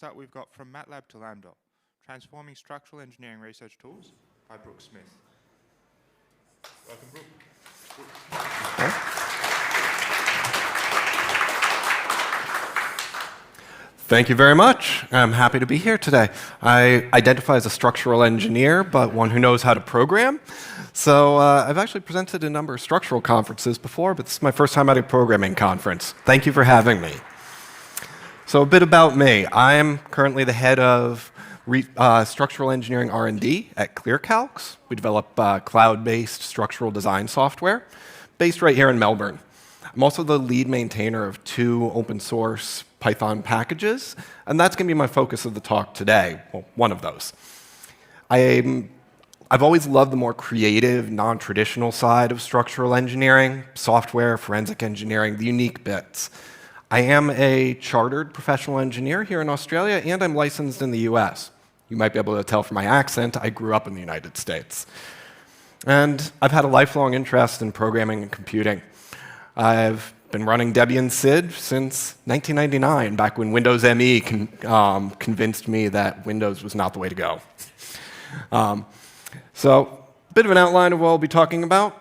Next up, we've got From Matlab to Lambda, Transforming Structural Engineering Research Tools by Brooke Smith. Welcome, Brooke. Thank you very much. I'm happy to be here today. I identify as a structural engineer, but one who knows how to program. So I've actually presented a number of structural conferences before, but this is my first time at a programming conference. Thank you for having me. So a bit about me. I am currently the head of structural engineering R&D at ClearCalcs. We develop cloud-based structural design software based right here in Melbourne. I'm also the lead maintainer of 2 open source Python packages, and that's going to be my focus of the talk today, well, one of those. I've always loved the more creative, non-traditional side of structural engineering, software, forensic engineering, the unique bits. I am a chartered professional engineer here in Australia, and I'm licensed in the US. You might be able to tell from my accent, I grew up in the United States. And I've had a lifelong interest in programming and computing. I've been running Debian SID since 1999, back when Windows ME convinced me that Windows was not the way to go. So, a bit of an outline of what I'll be talking about.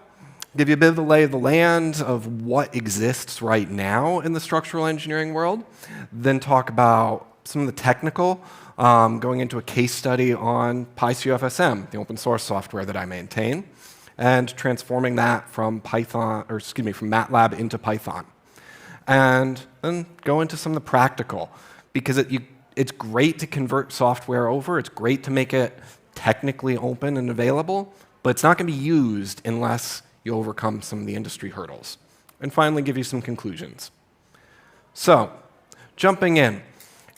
Give you a bit of the lay of the land of what exists right now in the structural engineering world. Then talk about some of the technical, going into a case study on pyCUFSM, the open source software that I maintain, and transforming that from Matlab into Python. And then go into some of the practical, because it's great to convert software over, it's great to make it technically open and available, but it's not going to be used unless you overcome some of the industry hurdles. And finally, give you some conclusions. So, jumping in.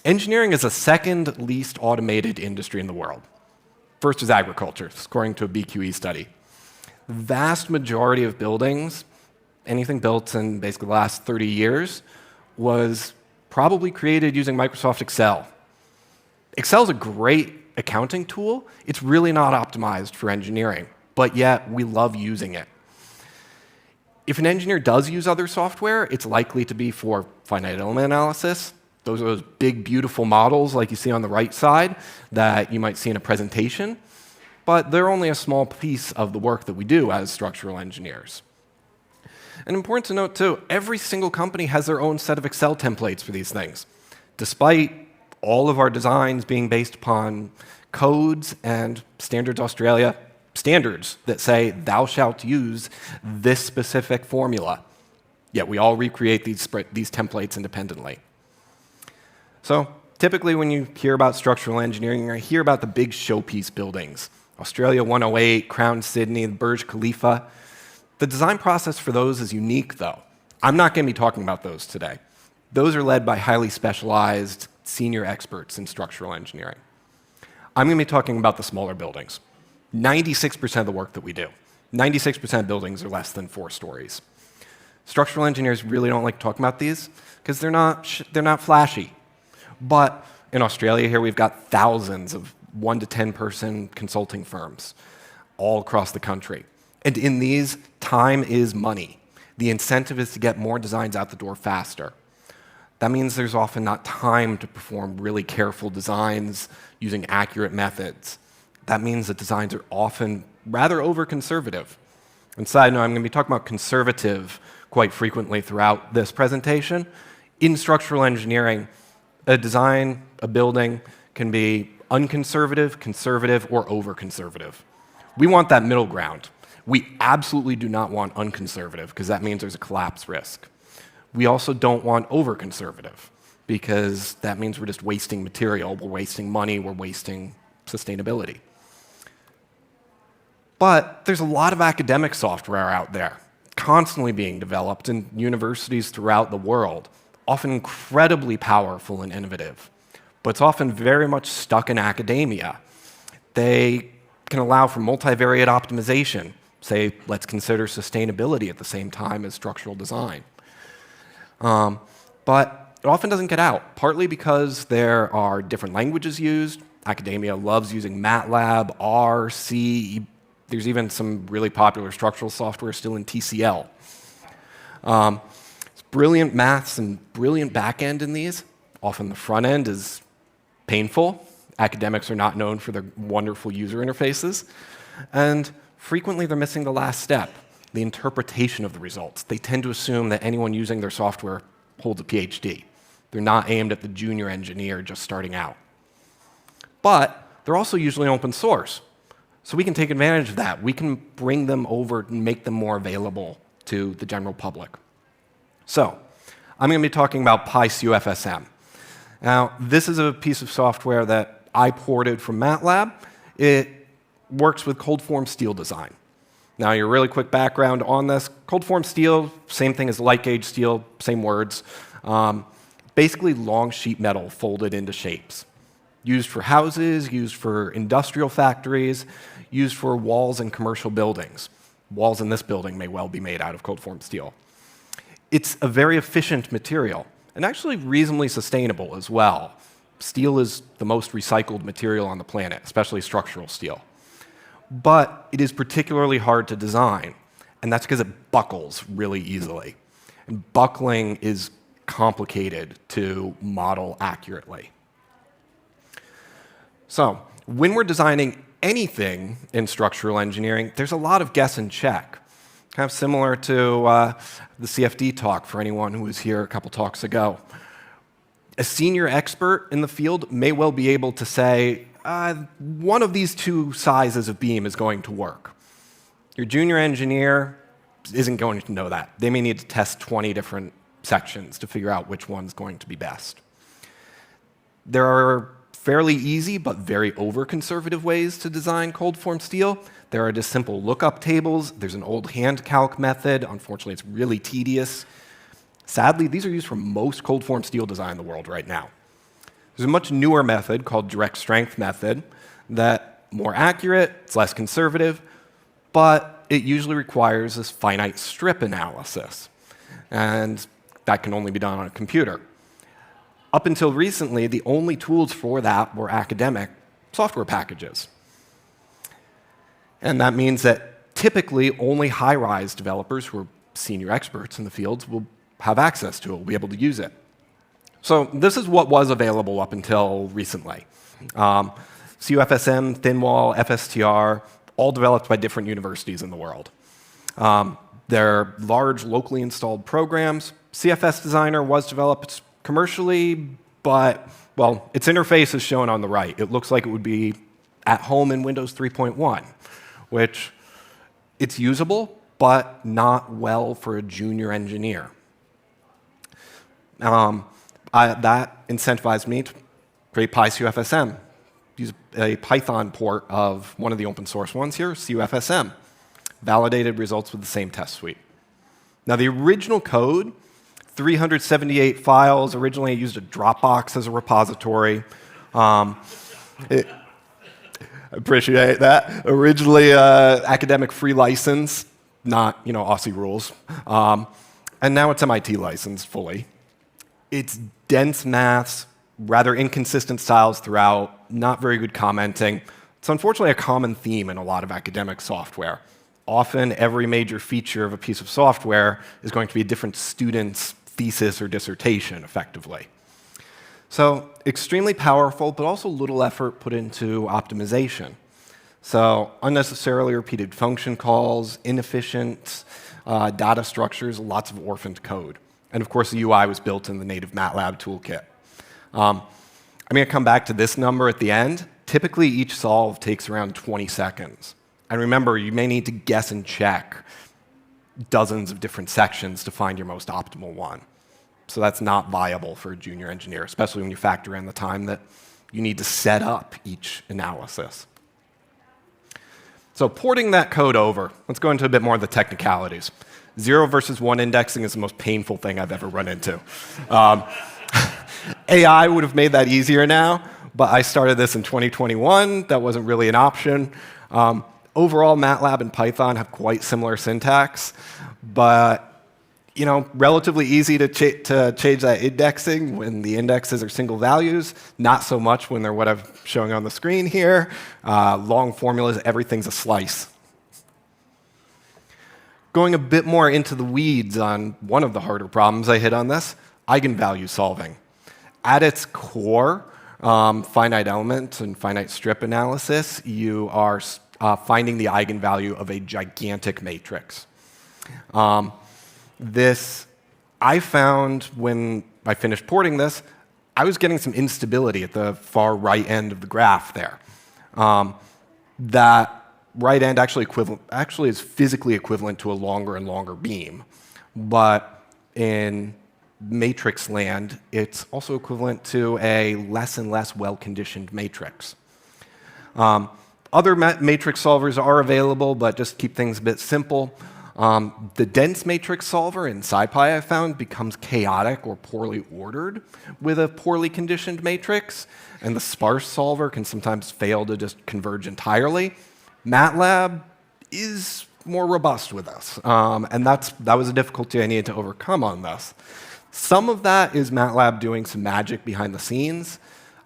Engineering is the second least automated industry in the world. First is agriculture, according to a BQE study. The vast majority of buildings, anything built in basically the last 30 years, was probably created using Microsoft Excel. Excel is a great accounting tool. It's really not optimized for engineering, but yet we love using it. If an engineer does use other software, it's likely to be for finite element analysis. Those are those big, beautiful models like you see on the right side that you might see in a presentation. But they're only a small piece of the work that we do as structural engineers. And important to note, too, every single company has their own set of Excel templates for these things. Despite all of our designs being based upon codes and Standards Australia standards that say, thou shalt use this specific formula. Yet we all recreate these templates independently. So typically when you hear about structural engineering, you're going to hear about the big showpiece buildings. Australia 108, Crown Sydney, Burj Khalifa. The design process for those is unique, though. I'm not going to be talking about those today. Those are led by highly specialized senior experts in structural engineering. I'm going to be talking about the smaller buildings. 96% of the work that we do. 96% of buildings are less than 4 stories. Structural engineers really don't like to talk about these because they're not flashy. But in Australia here, we've got thousands of 1 to 10 person consulting firms all across the country. And in these, time is money. The incentive is to get more designs out the door faster. That means there's often not time to perform really careful designs using accurate methods. That means that designs are often rather over-conservative. And side note, I'm going to be talking about conservative quite frequently throughout this presentation. In structural engineering, a design, a building, can be unconservative, conservative, or over-conservative. We want that middle ground. We absolutely do not want unconservative, because that means there's a collapse risk. We also don't want over-conservative, because that means we're just wasting material, we're wasting money, we're wasting sustainability. But there's a lot of academic software out there, constantly being developed in universities throughout the world, often incredibly powerful and innovative. But it's often very much stuck in academia. They can allow for multivariate optimization. Say, let's consider sustainability at the same time as structural design. But it often doesn't get out, partly because there are different languages used. Academia loves using Matlab, R, C. There's even some really popular structural software still in TCL. It's brilliant maths and brilliant back end in these. Often the front end is painful. Academics are not known for their wonderful user interfaces. And frequently, they're missing the last step, the interpretation of the results. They tend to assume that anyone using their software holds a PhD. They're not aimed at the junior engineer just starting out. But they're also usually open source. So we can take advantage of that. We can bring them over and make them more available to the general public. So I'm going to be talking about pyCUFSM. Now, this is a piece of software that I ported from Matlab. It works with cold-form steel design. Now, your really quick background on this, cold-form steel, same thing as light-gauge steel, same words. Basically long sheet metal folded into shapes. Used for houses, used for industrial factories, used for walls in commercial buildings. Walls in this building may well be made out of cold-form steel. It's a very efficient material, and actually reasonably sustainable as well. Steel is the most recycled material on the planet, especially structural steel. But it is particularly hard to design, and that's because it buckles really easily. And buckling is complicated to model accurately. So when we're designing anything in structural engineering, there's a lot of guess and check. Kind of similar to the CFD talk for anyone who was here a couple talks ago. A senior expert in the field may well be able to say, one of these two sizes of beam is going to work. Your junior engineer isn't going to know that. They may need to test 20 different sections to figure out which one's going to be best. There are fairly easy but very over-conservative ways to design cold-form steel. There are just simple lookup tables. There's an old hand calc method. Unfortunately, it's really tedious. Sadly, these are used for most cold-form steel design in the world right now. There's a much newer method called direct strength method that's more accurate, it's less conservative, but it usually requires this finite strip analysis. And that can only be done on a computer. Up until recently, the only tools for that were academic software packages. And that means that typically only high-rise developers who are senior experts in the fields will have access to it, will be able to use it. So this is what was available up until recently. CUFSM, Thinwall, FSTR, all developed by different universities in the world. They're large, locally installed programs. CFS Designer was developed commercially, but, well, its interface is shown on the right. It looks like it would be at home in Windows 3.1, which it's usable, but not well for a junior engineer. That incentivized me to create pyCUFSM, use a Python port of one of the open source ones here, CUFSM. Validated results with the same test suite. Now, the original code, 378 files. Originally, I used a Dropbox as a repository. I appreciate that. Originally, academic free license, not Aussie rules. And now it's MIT licensed fully. It's dense maths, rather inconsistent styles throughout, not very good commenting. It's unfortunately a common theme in a lot of academic software. Often, every major feature of a piece of software is going to be a different student's thesis or dissertation, effectively. So extremely powerful, but also little effort put into optimization. So unnecessarily repeated function calls, inefficient data structures, lots of orphaned code. And of course, the UI was built in the native Matlab toolkit. I'm going to come back to this number at the end. Typically, each solve takes around 20 seconds. And remember, you may need to guess and check dozens of different sections to find your most optimal one. So that's not viable for a junior engineer, especially when you factor in the time that you need to set up each analysis. So porting that code over, let's go into a bit more of the technicalities. 0 versus 1 indexing is the most painful thing I've ever run into. AI would have made that easier now, but I started this in 2021. That wasn't really an option. Overall, Matlab and Python have quite similar syntax, but relatively easy to change that indexing when the indexes are single values. Not so much when they're what I'm showing on the screen here. Long formulas, everything's a slice. Going a bit more into the weeds on one of the harder problems I hit on this, eigenvalue solving. At its core, finite element and finite strip analysis, you are finding the eigenvalue of a gigantic matrix. This, I found when I finished porting this, I was getting some instability at the far right end of the graph there. That right end actually is physically equivalent to a longer and longer beam. But in matrix land, it's also equivalent to a less and less well-conditioned matrix. Other matrix solvers are available, but just keep things a bit simple. The dense matrix solver in SciPy I found becomes chaotic or poorly ordered with a poorly conditioned matrix, and the sparse solver can sometimes fail to just converge entirely. Matlab is more robust with this, and that was a difficulty I needed to overcome on this. Some of that is Matlab doing some magic behind the scenes.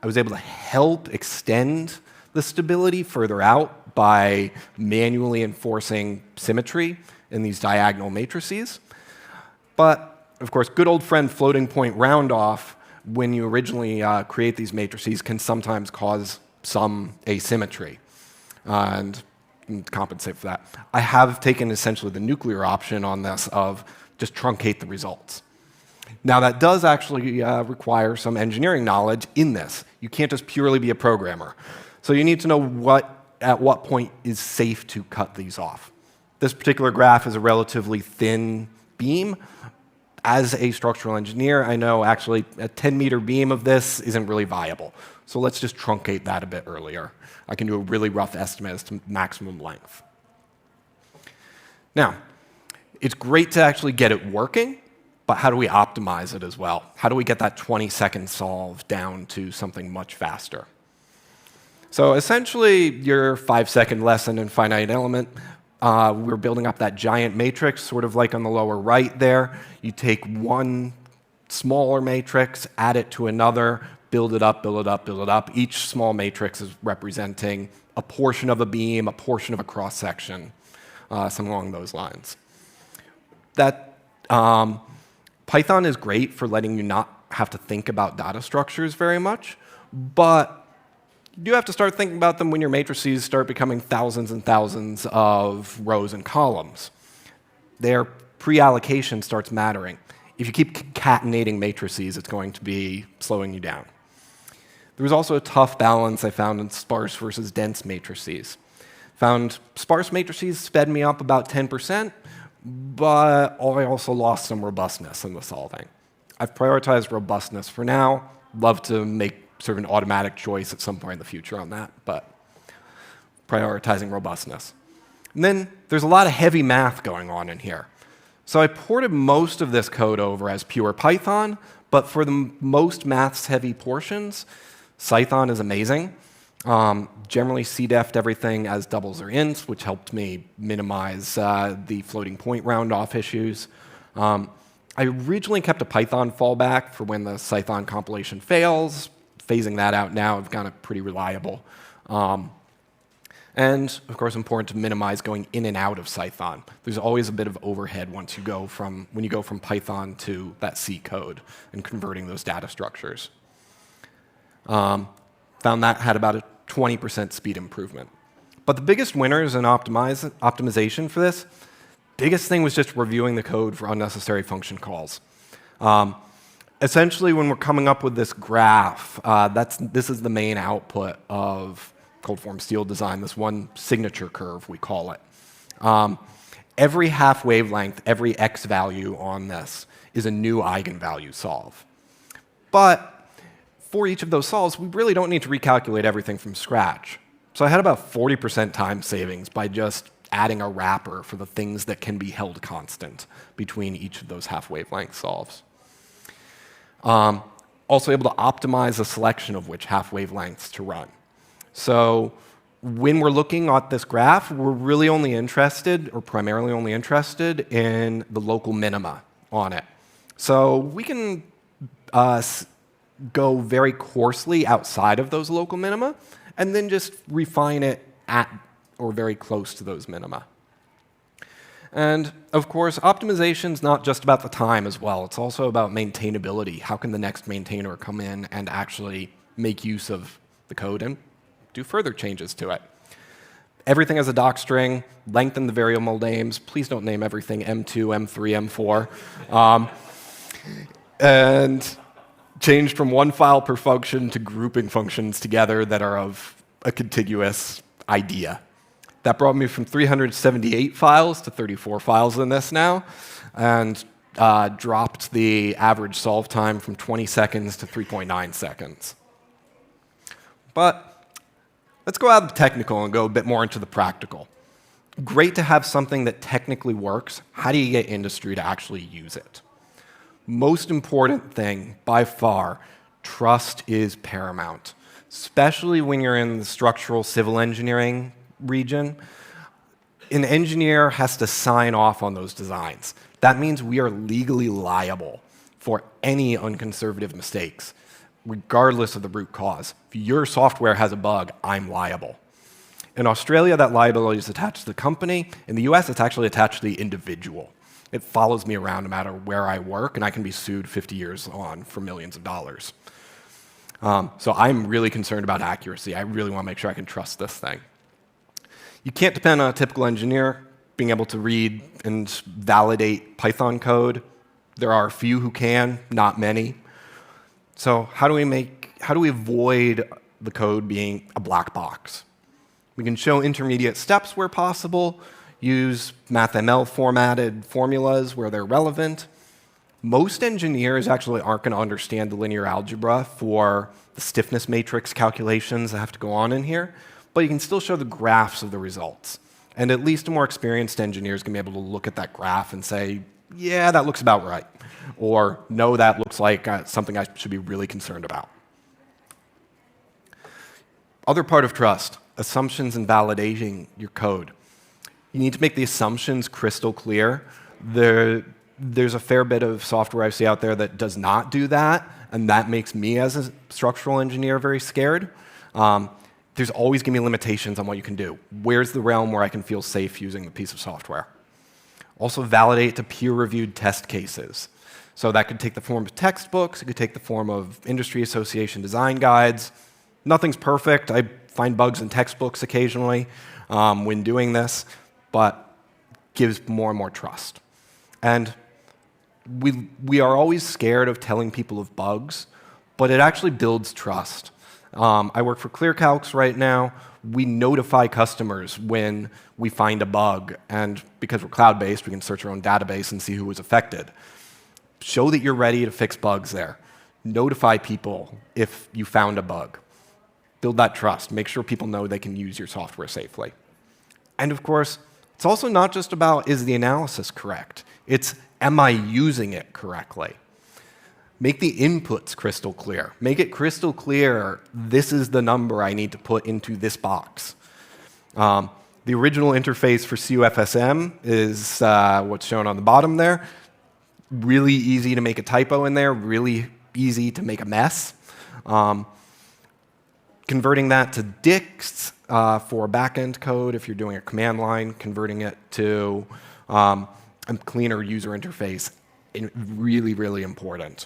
I was able to help extend the stability further out by manually enforcing symmetry in these diagonal matrices. But, of course, good old friend floating point roundoff, when you originally create these matrices, can sometimes cause some asymmetry and compensate for that. I have taken essentially the nuclear option on this of just truncate the results. Now, that does actually require some engineering knowledge in this. You can't just purely be a programmer. So you need to know at what point is safe to cut these off. This particular graph is a relatively thin beam. As a structural engineer, I know actually a 10-meter beam of this isn't really viable. So let's just truncate that a bit earlier. I can do a really rough estimate as to maximum length. Now, it's great to actually get it working, but how do we optimize it as well? How do we get that 20-second solve down to something much faster? So essentially, your 5-second lesson in finite element, we're building up that giant matrix, sort of like on the lower right there. You take one smaller matrix, add it to another, build it up, build it up, build it up. Each small matrix is representing a portion of a beam, a portion of a cross-section, something along those lines. That Python is great for letting you not have to think about data structures very much, but you do have to start thinking about them when your matrices start becoming thousands and thousands of rows and columns. Their pre-allocation starts mattering. If you keep concatenating matrices, it's going to be slowing you down. There was also a tough balance I found in sparse versus dense matrices. Found sparse matrices sped me up about 10%, but I also lost some robustness in the solving. I've prioritized robustness for now. Love to make sort of an automatic choice at some point in the future on that, but prioritizing robustness. And then there's a lot of heavy math going on in here. So I ported most of this code over as pure Python, but for the most maths-heavy portions, Cython is amazing. Generally CDEF'd everything as doubles or ints, which helped me minimize the floating point round-off issues. I originally kept a Python fallback for when the Cython compilation fails. Phasing that out now, I've got it pretty reliable. And, of course, important to minimize going in and out of Cython. There's always a bit of overhead when you go from Python to that C code and converting those data structures. Found that had about a 20% speed improvement. But the biggest winners in optimization for this, biggest thing was just reviewing the code for unnecessary function calls. Essentially, when we're coming up with this graph, this is the main output of cold form steel design, this one signature curve, we call it. Every half wavelength, every x value on this is a new eigenvalue solve. But for each of those solves, we really don't need to recalculate everything from scratch. So I had about 40% time savings by just adding a wrapper for the things that can be held constant between each of those half wavelength solves. Also able to optimize the selection of which half wavelengths to run. So when we're looking at this graph, we're really only interested, or primarily only interested, in the local minima on it. So we can go very coarsely outside of those local minima, and then just refine it at or very close to those minima. And of course, optimization is not just about the time as well. It's also about maintainability. How can the next maintainer come in and actually make use of the code and do further changes to it. Everything has a doc string, lengthen the variable names. Please don't name everything M2, M3, M4. And changed from one file per function to grouping functions together that are of a contiguous idea. That brought me from 378 files to 34 files in this now, and dropped the average solve time from 20 seconds to 3.9 seconds. But let's go out of the technical and go a bit more into the practical. Great to have something that technically works. How do you get industry to actually use it? Most important thing, by far, trust is paramount, especially when you're in the structural civil engineering region. An engineer has to sign off on those designs. That means we are legally liable for any unconservative mistakes, regardless of the root cause. If your software has a bug, I'm liable. In Australia, that liability is attached to the company. In the US, it's actually attached to the individual. It follows me around no matter where I work, and I can be sued 50 years on for millions of dollars. So I'm really concerned about accuracy. I really want to make sure I can trust this thing. You can't depend on a typical engineer being able to read and validate Python code. There are a few who can, not many. So how do we avoid the code being a black box? We can show intermediate steps where possible, use MathML formatted formulas where they're relevant. Most engineers actually aren't going to understand the linear algebra for the stiffness matrix calculations that have to go on in here, but you can still show the graphs of the results. And at least a more experienced engineer is going to be able to look at that graph and say, yeah, that looks about right. Or, no, that looks like something I should be really concerned about. Other part of trust, assumptions and validating your code. You need to make the assumptions crystal clear. There's a fair bit of software I see out there that does not do that, and that makes me as a structural engineer very scared. There's always going to be limitations on what you can do. Where's the realm where I can feel safe using the piece of software? Also validate to peer-reviewed test cases. So that could take the form of textbooks, it could take the form of industry association design guides. Nothing's perfect. I find bugs in textbooks occasionally when doing this, but gives more and more trust. And we are always scared of telling people of bugs, but it actually builds trust. I work for ClearCalcs right now. We notify customers when we find a bug, and because we're cloud-based, we can search our own database and see who was affected. Show that you're ready to fix bugs there. Notify people if you found a bug. Build that trust. Make sure people know they can use your software safely. And of course, it's also not just about, is the analysis correct? It's, am I using it correctly? Make the inputs crystal clear. Make it crystal clear, this is the number I need to put into this box. The original interface for CUFSM is what's shown on the bottom there. Really easy to make a typo in there, really easy to make a mess. Converting that to dicts for backend code, if you're doing a command line, converting it to a cleaner user interface, really, really important.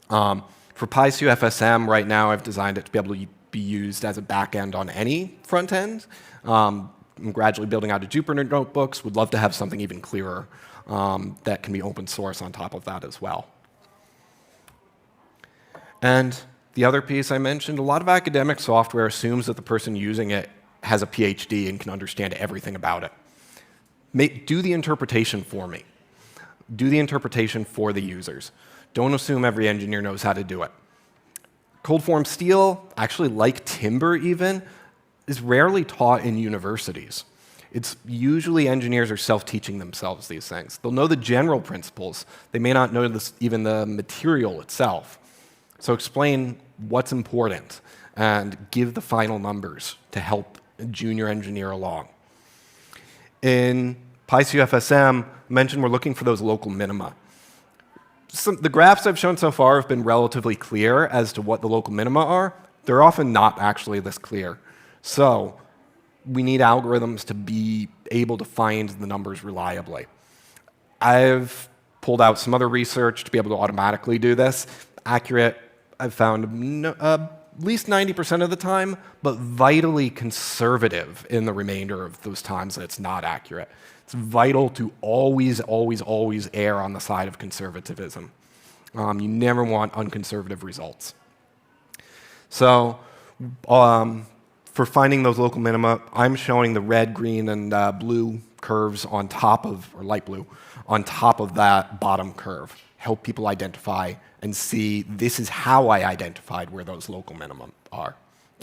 For pyCUFSM, right now I've designed it to be able to be used as a backend on any front end. I'm gradually building out a Jupyter notebooks. Would love to have something even clearer that can be open source on top of that as well. And the other piece I mentioned, a lot of academic software assumes that the person using it has a PhD and can understand everything about it. Do the interpretation for me. Do the interpretation for the users. Don't assume every engineer knows how to do it. Cold form steel, actually like timber even, is rarely taught in universities. It's usually engineers are self-teaching themselves these things. They'll know the general principles. They may not know even the material itself. So explain what's important and give the final numbers to help a junior engineer along. In pyCUFSM, I mentioned we're looking for those local minima. The graphs I've shown so far have been relatively clear as to what the local minima are. They're often not actually this clear. So we need algorithms to be able to find the numbers reliably. I've pulled out some other research to be able to automatically do this. Accurate, I've found least 90% of the time, but vitally conservative in the remainder of those times that it's not accurate. It's vital to always, always, always err on the side of conservatism. You never want unconservative results. So for finding those local minima, I'm showing the red, green, and blue curves on top of, or light blue, on top of that bottom curve. Help people identify and see this is how I identified where those local minimum are.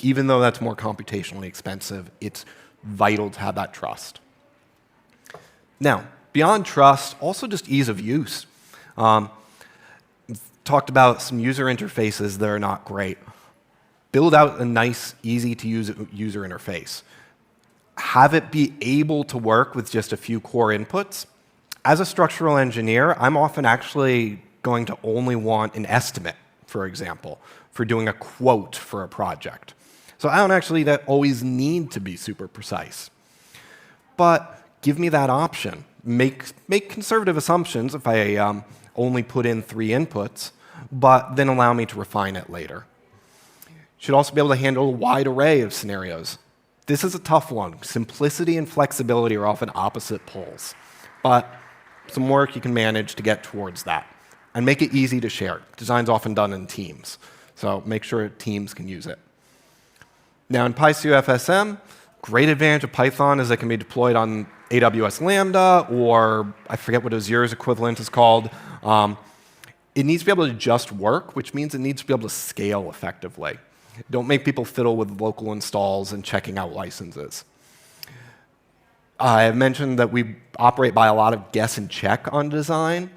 Even though that's more computationally expensive, it's vital to have that trust. Now, beyond trust, also just ease of use. Talked about some user interfaces that are not great. Build out a nice, easy-to-use user interface. Have it be able to work with just a few core inputs. As a structural engineer, I'm often actually going to only want an estimate, for example, for doing a quote for a project. So I don't actually always need to be super precise. But give me that option. Make conservative assumptions if I only put in 3 inputs, but then allow me to refine it later. Should also be able to handle a wide array of scenarios. This is a tough one. Simplicity and flexibility are often opposite poles, but some work you can manage to get towards that. And make it easy to share. Design's often done in teams, so make sure teams can use it. Now in pyCUFSM, great advantage of Python is it can be deployed on AWS Lambda, or I forget what Azure's equivalent is called. It needs to be able to just work, which means it needs to be able to scale effectively. Don't make people fiddle with local installs and checking out licenses. I mentioned that we operate by a lot of guess and check on design.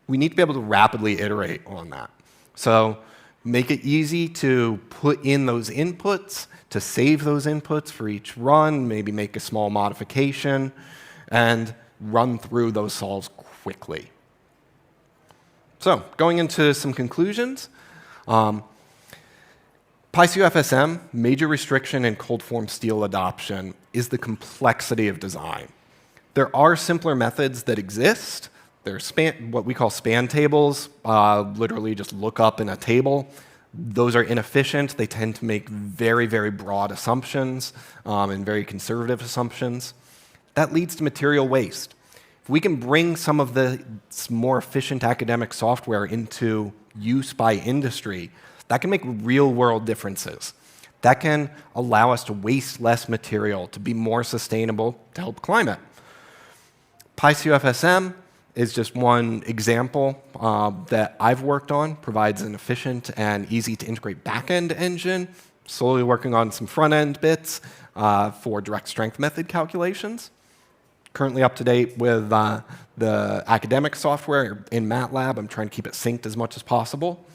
We need to be able to rapidly iterate on that. So make it easy to put in those inputs, to save those inputs for each run, maybe make a small modification, and run through those solves quickly. So going into some conclusions, pyCUFSM, major restriction in cold form steel adoption is the complexity of design. There are simpler methods that exist. There's what we call span tables, literally just look up in a table. Those are inefficient. They tend to make very, very broad assumptions and very conservative assumptions. That leads to material waste. If we can bring some of the more efficient academic software into use by industry, that can make real-world differences. That can allow us to waste less material, to be more sustainable, to help climate. pyCUFSM is just one example that I've worked on, provides an efficient and easy to integrate back-end engine, slowly working on some front-end bits for direct strength method calculations. Currently up to date with the academic software in Matlab. I'm trying to keep it synced as much as possible.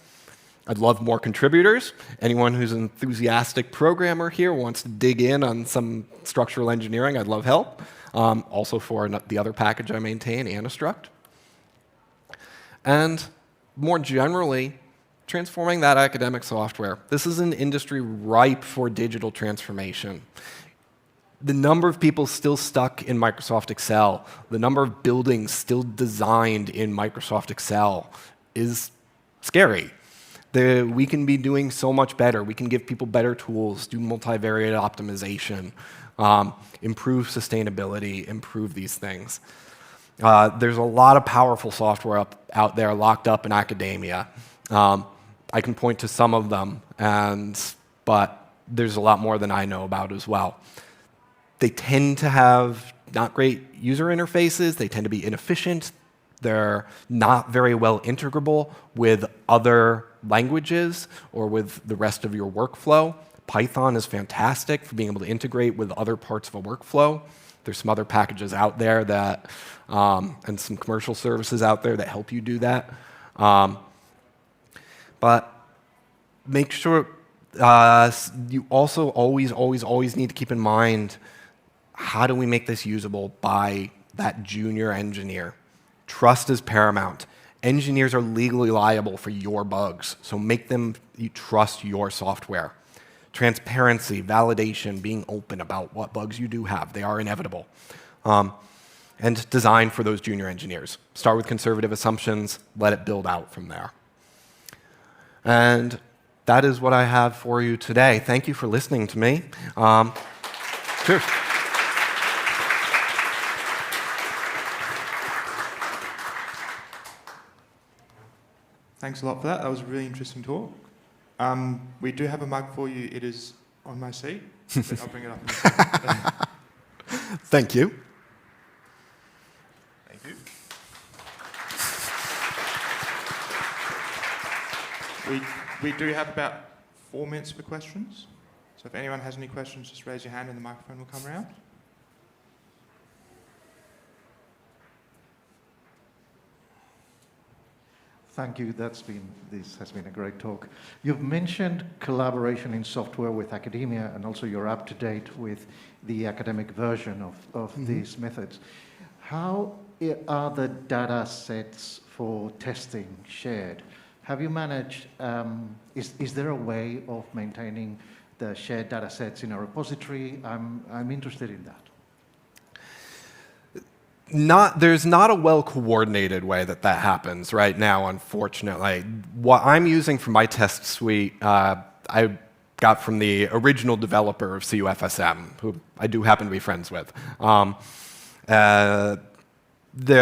I'd love more contributors. Anyone who's an enthusiastic programmer here wants to dig in on some structural engineering, I'd love help. Also for the other package I maintain, Anastruct. And more generally, transforming that academic software. This is an industry ripe for digital transformation. The number of people still stuck in Microsoft Excel, the number of buildings still designed in Microsoft Excel is scary. We can be doing so much better. We can give people better tools, do multivariate optimization, improve sustainability, improve these things. There's a lot of powerful software out there locked up in academia. I can point to some of them, but there's a lot more than I know about as well. They tend to have not great user interfaces. They tend to be inefficient. They're not very well integrable with other languages or with the rest of your workflow. Python is fantastic for being able to integrate with other parts of a workflow. There's some other packages out there that, and some commercial services out there that help you do that. But make sure you also always need to keep in mind, how do we make this usable by that junior engineer? Trust is paramount. Engineers are legally liable for your bugs, so make them trust your software. Transparency, validation, being open about what bugs you do have. They are inevitable. And design for those junior engineers. Start with conservative assumptions, let it build out from there. And that is what I have for you today. Thank you for listening to me. Cheers. Thanks a lot for that. That was a really interesting talk. We do have a mug for you. It is on my seat. But I'll bring it up in a second. Thank you. Thank you. We do have about 4 minutes for questions. So if anyone has any questions, just raise your hand and the microphone will come around. Thank you. This has been a great talk. You've mentioned collaboration in software with academia, and also you're up to date with the academic version of these methods. How are the data sets for testing shared? Have you managed, is there a way of maintaining the shared data sets in a repository? I'm interested in that. There's not a well-coordinated way that happens right now, unfortunately. What I'm using for my test suite, I got from the original developer of CUFSM, who I do happen to be friends with.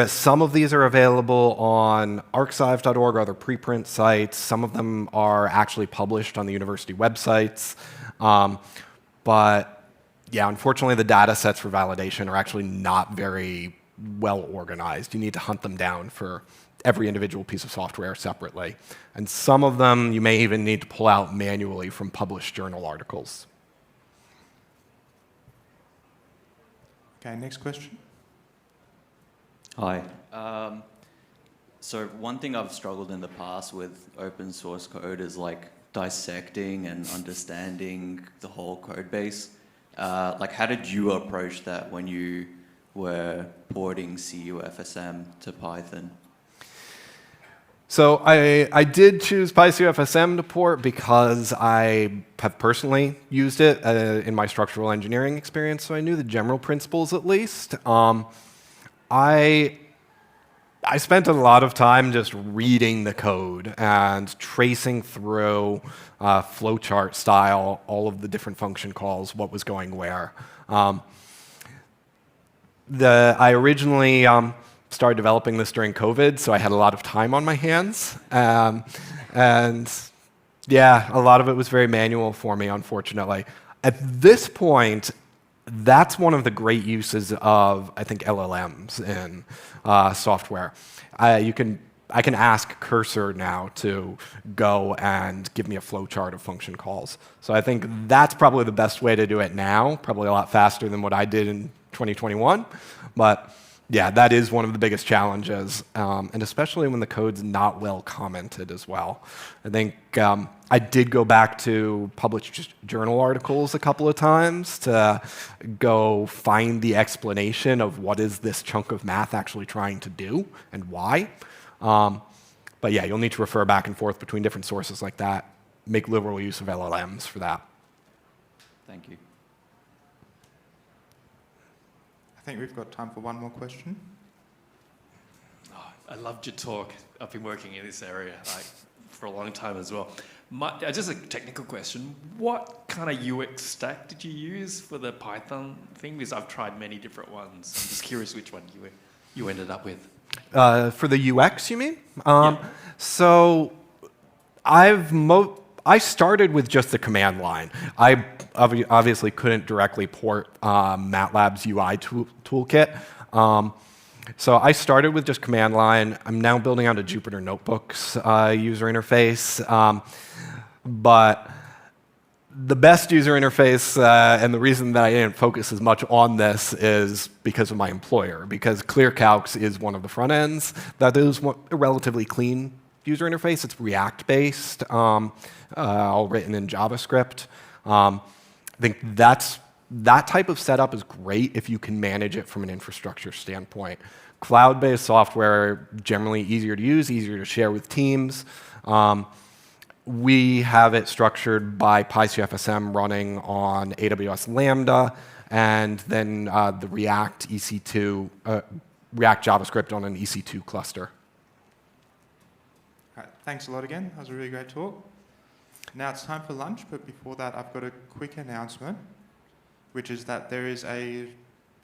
Some of these are available on archive.org or other preprint sites. Some of them are actually published on the university websites. But yeah, unfortunately, the data sets for validation are actually not very well organized. You need to hunt them down for every individual piece of software separately. And some of them you may even need to pull out manually from published journal articles. Okay, next question. Hi. So one thing I've struggled in the past with open source code is like dissecting and understanding the whole code base. Like how did you approach that when you were porting CUFSM to Python? So I did choose pyCUFSM to port because I have personally used it in my structural engineering experience, so I knew the general principles at least. I spent a lot of time just reading the code and tracing through flowchart style, all of the different function calls, what was going where. I originally started developing this during COVID, so I had a lot of time on my hands. And yeah, a lot of it was very manual for me, unfortunately. At this point, that's one of the great uses of, I think, LLMs in software. I can ask Cursor now to go and give me a flowchart of function calls. So I think that's probably the best way to do it now, probably a lot faster than what I did in 2021. But yeah, that is one of the biggest challenges, and especially when the code's not well commented as well. I think I did go back to published journal articles a couple of times to go find the explanation of what is this chunk of math actually trying to do and why. But yeah, you'll need to refer back and forth between different sources like that. Make liberal use of LLMs for that. Thank you. I think we've got time for one more question. Oh, I loved your talk. I've been working in this area for a long time as well. Just a technical question. What kind of UX stack did you use for the Python thing? Because I've tried many different ones. I'm just curious which one you ended up with. For the UX, you mean? Yeah. So I started with just the command line. I obviously couldn't directly port Matlab's UI toolkit. So I started with just command line. I'm now building out a Jupyter Notebooks user interface. But the best user interface, and the reason that I didn't focus as much on this is because of my employer, because ClearCalcs is one of the front ends. That is a relatively clean user interface. It's React-based, all written in JavaScript. I think that type of setup is great if you can manage it from an infrastructure standpoint. Cloud-based software, generally easier to use, easier to share with teams. We have it structured by pyCUFSM running on AWS Lambda, and then the React EC2, React JavaScript on an EC2 cluster. Thanks a lot again. That was a really great talk. Now it's time for lunch, but before that, I've got a quick announcement, which is that there is a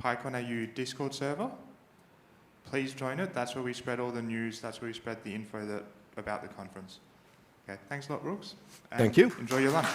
PyCon AU Discord server. Please join it. That's where we spread all the news. That's where we spread the info about the conference. Okay, thanks a lot, Brooks. Thank you. Enjoy your lunch.